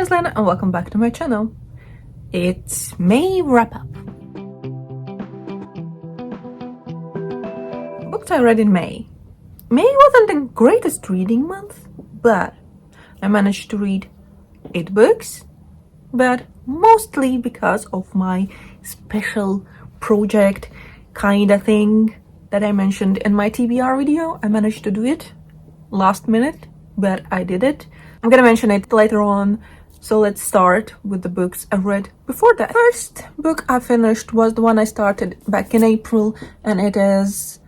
is Liene and welcome back to my channel. It's May wrap-up. Books I read in May. May wasn't the greatest reading month, but I managed to read 8 books, but mostly because of my special project kinda thing that I mentioned in my TBR video. I managed to do it last minute, but I did it. I'm gonna mention it later on, so let's start with the books I read before that. First book I finished was the one I started back in April, and it is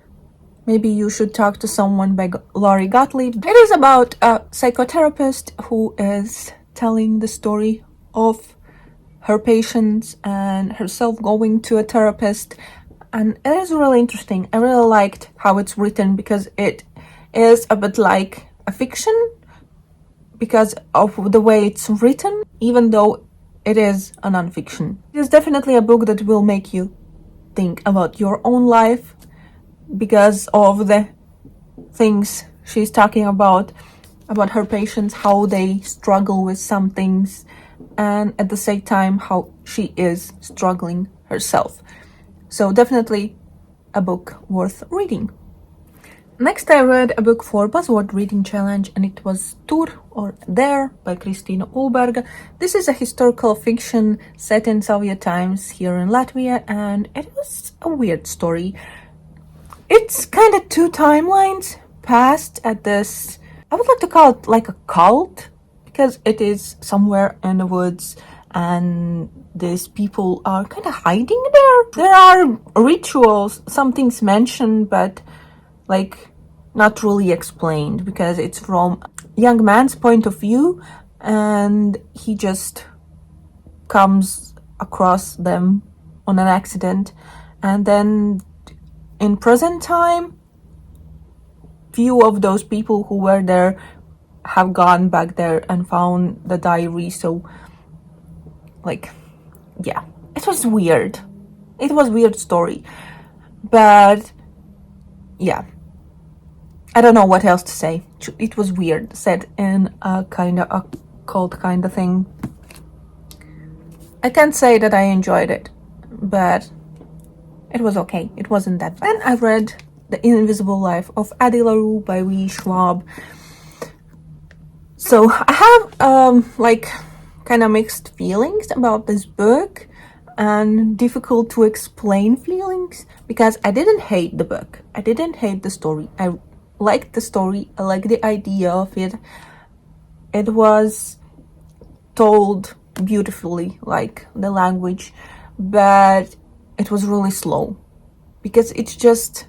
Maybe You Should Talk to Someone by Lori Gottlieb. It is about a psychotherapist who is telling the story of her patients and herself going to a therapist, and it is really interesting. I really liked how it's written because it is a bit like a fiction because of the way it's written, even though it is a non-fiction. It is definitely a book that will make you think about your own life because of the things she's talking about her patients, how they struggle with some things, and at the same time how she is struggling herself. So definitely a book worth reading. Next I read a book for Buzzword Reading Challenge, and it was Tur or There by Kristina Ullberg. This is a historical fiction set in Soviet times here in Latvia, and it was a weird story. It's kind of two timelines passed at this, I would like to call it like a cult, because it is somewhere in the woods and these people are kind of hiding there. There are rituals, some things mentioned, but like not really explained because it's from a young man's point of view and he just comes across them on an accident, and then in present time few of those people who were there have gone back there and found the diary. So like, yeah, it was weird. It was a weird story, but yeah, I don't know what else to say. It was weird, set in a kind of a cult kind of thing. I can't say that I enjoyed it, but it was okay. It wasn't that bad. And I read The Invisible Life of Addie LaRue by Lee Schwab. So I have like kind of mixed feelings about this book and difficult to explain feelings because I didn't hate the book. I didn't hate the story. I liked the story. I liked the idea of it. It was told beautifully, like the language, but it was really slow because it's just,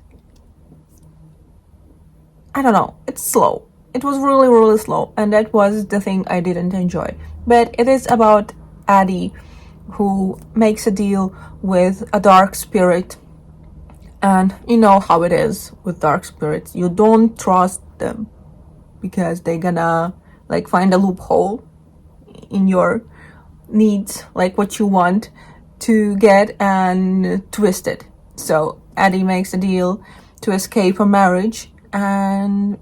I don't know, it's slow. It was really, really slow, and that was the thing I didn't enjoy. But it is about Addie who makes a deal with a dark spirit, and you know how it is with dark spirits. You don't trust them because they're gonna like find a loophole in your needs, like what you want to get, and twist it. So Addie makes a deal to escape her marriage, and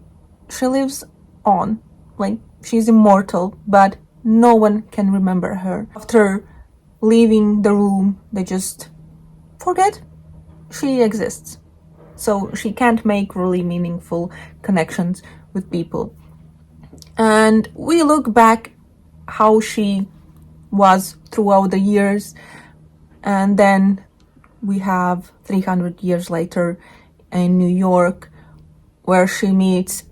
she lives on, like she's immortal, but no one can remember her. After leaving the room, they just forget she exists. So she can't make really meaningful connections with people. And we look back how she was throughout the years, and then we have 300 years later in New York where she meets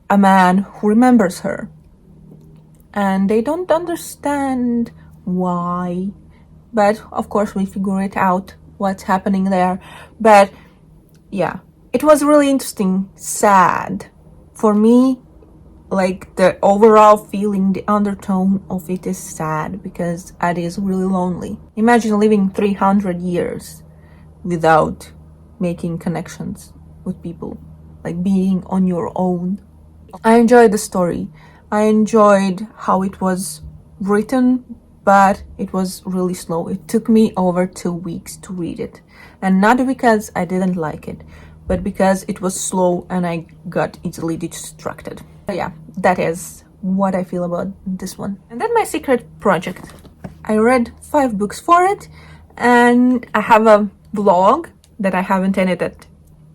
a man who remembers her, and they don't understand why, but of course we figure it out what's happening there. But yeah, it was really interesting. Sad for me, like the overall feeling, the undertone of it is sad because Addie is really lonely. Imagine living 300 years without making connections with people, like being on your own. I enjoyed the story. I enjoyed how it was written, but it was really slow. It took me over 2 weeks to read it, and not because I didn't like it, but because it was slow and I got easily distracted. But yeah, that is what I feel about this one. And then my secret project. I read 5 books for it, and I have a vlog that I haven't edited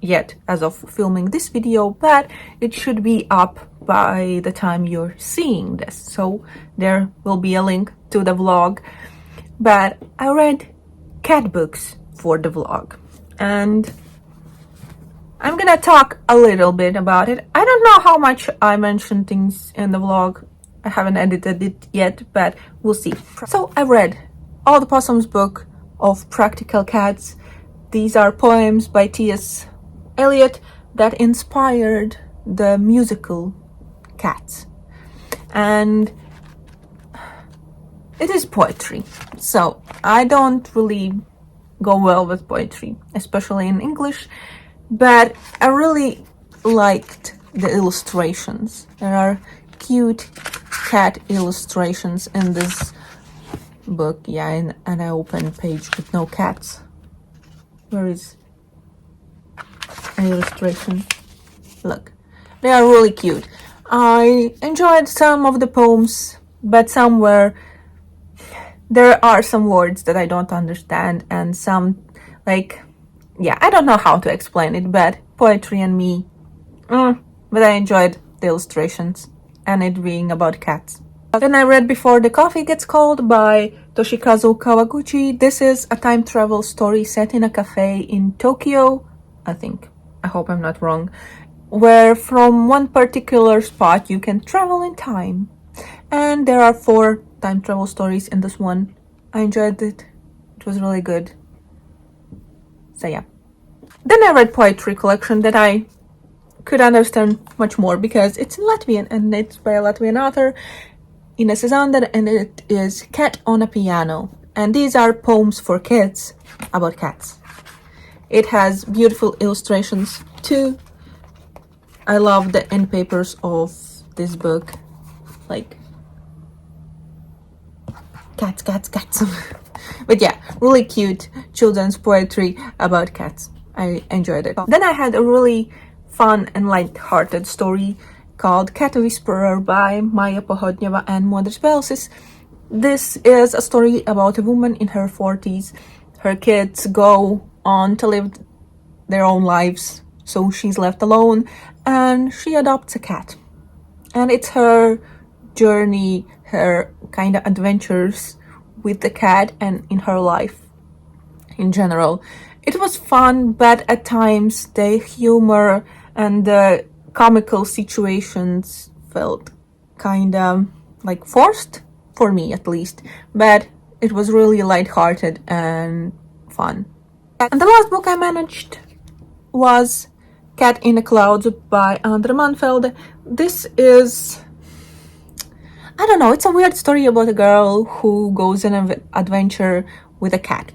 yet as of filming this video, but it should be up by the time you're seeing this. So there will be a link to the vlog. But I read cat books for the vlog, and I'm gonna talk a little bit about it. I don't know how much I mentioned things in the vlog. I haven't edited it yet, but we'll see. So I read All the Possum's book of Practical Cats. These are poems by T.S. Eliot that inspired the musical Cats. And it is poetry. So I don't really go well with poetry, especially in English, but I really liked the illustrations. There are cute cat illustrations in this book. Yeah, and an open page with no cats. Where is an illustration? Look, they are really cute. I enjoyed some of the poems, but there are some words that I don't understand, and some, like, yeah, I don't know how to explain it, but poetry and me, but I enjoyed the illustrations and it being about cats. Then I read Before the Coffee Gets Cold by Toshikazu Kawaguchi. This is a time travel story set in a cafe in Tokyo, I think. I hope I'm not wrong. Where from one particular spot you can travel in time. And there are 4 time travel stories in this one. I enjoyed it. It was really good. So yeah. Then I read poetry collection that I could understand much more because it's in Latvian and it's by a Latvian author, Ines Zander, and it is Cat on a Piano. And these are poems for kids about cats. It has beautiful illustrations too. I love the end papers of this book. Like, cats. But yeah, really cute children's poetry about cats. I enjoyed it. Then I had a really fun and light-hearted story called Cat Whisperer by Maya Pohodnyeva and Modris Belsis. This is a story about a woman in her 40s. Her kids go on to live their own lives, so she's left alone, and she adopts a cat. And it's her journey, her kind of adventures with the cat and in her life in general. It was fun, but at times the humor and the comical situations felt kind of like forced, for me at least, but it was really lighthearted and fun. And the last book I managed was Cat in the Clouds by Andre Manfeld. This is, I don't know, it's a weird story about a girl who goes on an adventure with a cat.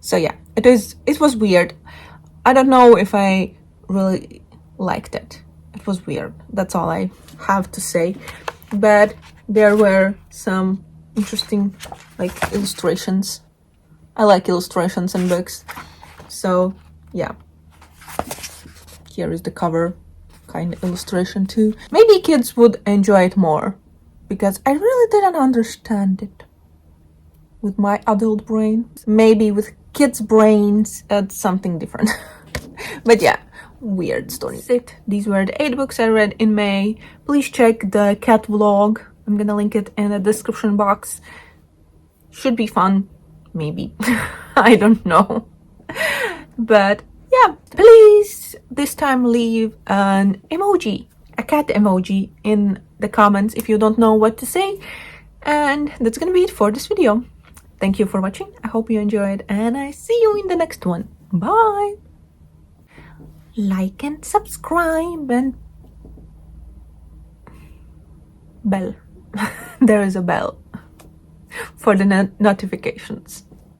So yeah, it was weird. I don't know if I really liked it. It was weird. That's all I have to say. But there were some interesting, like, illustrations. I like illustrations in books. So yeah. Here is the cover kind of illustration too. Maybe kids would enjoy it more because I really didn't understand it with my adult brain. Maybe with kids' brains it's something different. But yeah, weird story. These were the 8 books I read in May. Please check the cat vlog. I'm gonna link it in the description box. Should be fun, maybe. I don't know. But yeah, please this time leave an emoji, a cat emoji, in the comments if you don't know what to say. And that's gonna be it for this video. Thank you for watching. I hope you enjoyed, and I see you in the next one. Bye! Like and subscribe and bell. There is a bell for the notifications.